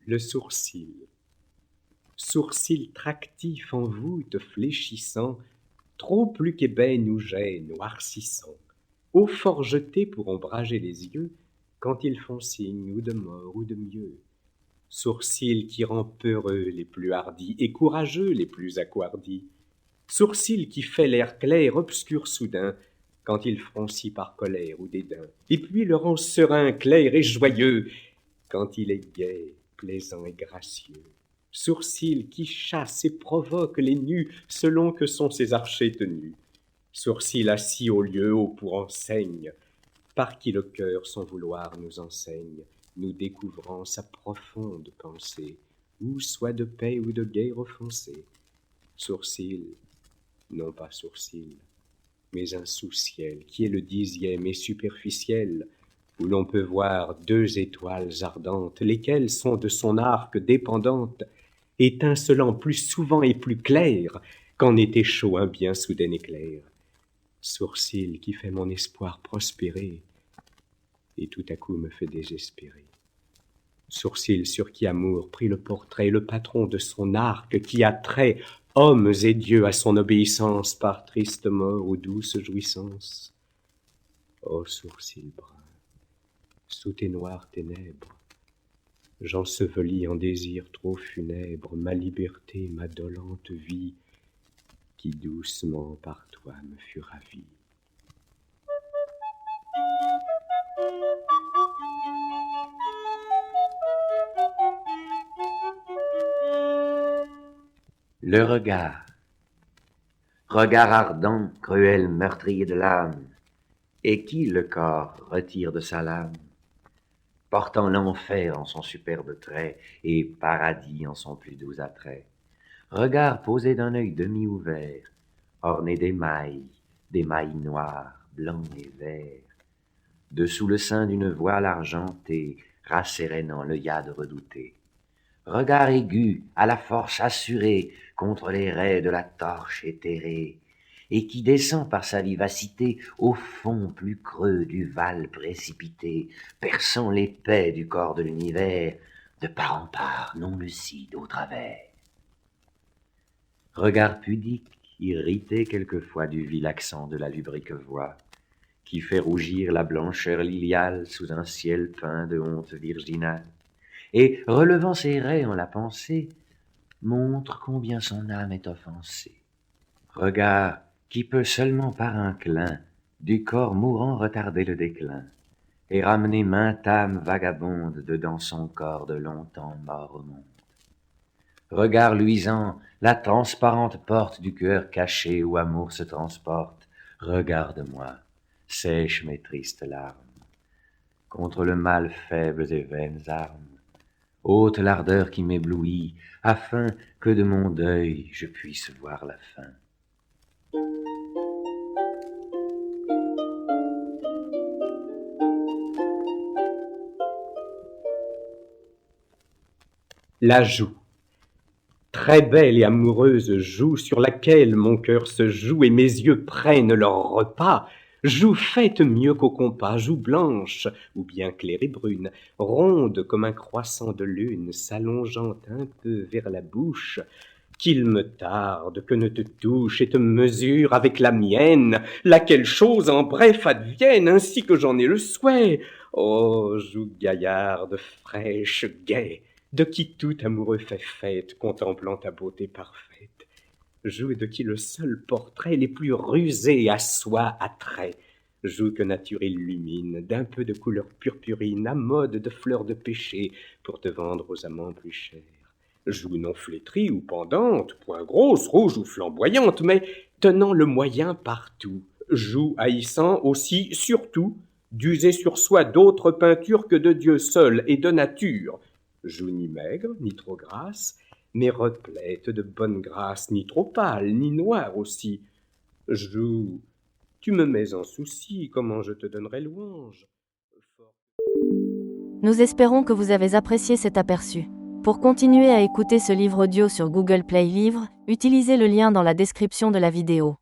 Le sourcil. Sourcil tractif en voûte fléchissant, trop plus qu'ébène ou jet noircissant, eau fort jetée pour ombrager les yeux, quand ils font signe ou de mort ou de mieux. Sourcil qui rend peureux les plus hardis et courageux les plus accouardis. Sourcil qui fait l'air clair obscur soudain, quand il froncit par colère ou dédain, et puis le rend serein, clair et joyeux, quand il est gai, plaisant et gracieux. Sourcil qui chasse et provoque les nus selon que sont ses archers tenus. Sourcil assis au lieu haut pour enseigne, par qui le cœur son vouloir nous enseigne, nous découvrant sa profonde pensée, ou soit de paix ou de guerre offensée. Sourcil, non pas sourcil, mais un sous-ciel qui est le 10e et superficiel, où l'on peut voir 2 étoiles ardentes, lesquelles sont de son arc dépendantes, étincelant plus souvent et plus clair qu'en été chaud un bien soudain éclair. Sourcil qui fait mon espoir prospérer, et tout à coup me fait désespérer. Sourcil sur qui amour prit le portrait, le patron de son arc qui attrait hommes et dieux à son obéissance par triste mort ou douce jouissance. Ô sourcil brun, sous tes noires ténèbres, j'ensevelis en désirs trop funèbres ma liberté, ma dolente vie, qui doucement par toi me fut ravie. Le regard. Regard ardent, cruel, meurtrier de l'âme, et qui le corps retire de sa lame, portant l'enfer en son superbe trait et paradis en son plus doux attrait. Regard posé d'un œil demi-ouvert, orné d'émail noires, blancs et verts, dessous le sein d'une voile argentée, rassérénant l'œillade redoutée. Regard aigu, à la force assurée, contre les raies de la torche éthérée, et qui descend par sa vivacité au fond plus creux du val précipité, perçant l'épais du corps de l'univers, de part en part, non lucide au travers. Regard pudique, irrité quelquefois du vil accent de la lubrique voix, qui fait rougir la blancheur liliale sous un ciel peint de honte virginale, et, relevant ses raies en la pensée, montre combien son âme est offensée. Regard qui peut seulement par un clin du corps mourant retarder le déclin, et ramener mainte âme vagabonde dedans son corps de longtemps mort au monde. Regard luisant, la transparente porte du cœur caché où amour se transporte, regarde-moi, sèche mes tristes larmes, contre le mal faibles et vaines armes, ôte l'ardeur qui m'éblouit, afin que de mon deuil je puisse voir la fin. La joue. Très belle et amoureuse joue sur laquelle mon cœur se joue et mes yeux prennent leur repas, joue faite mieux qu'au compas, joue blanche ou bien claire et brune, ronde comme un croissant de lune, s'allongeant un peu vers la bouche, qu'il me tarde que ne te touche et te mesure avec la mienne, laquelle chose en bref advienne ainsi que j'en ai le souhait. Ô joue gaillarde, fraîche, gaie, de qui tout amoureux fait fête, contemplant ta beauté parfaite. Joue de qui le seul portrait les plus rusés à soi attrait. Joue que nature illumine d'un peu de couleur purpurine, à mode de fleurs de péché, pour te vendre aux amants plus chers. Joue non flétrie ou pendante, point grosse, rouge ou flamboyante, mais tenant le moyen partout. Joue haïssant aussi, surtout, d'user sur soi d'autres peintures que de Dieu seul et de nature. Joue ni maigre, ni trop grasse, mais replète de bonne grâce, ni trop pâle, ni noire aussi. Joue, tu me mets en souci, comment je te donnerai louange. Nous espérons que vous avez apprécié cet aperçu. Pour continuer à écouter ce livre audio sur Google Play Livres, utilisez le lien dans la description de la vidéo.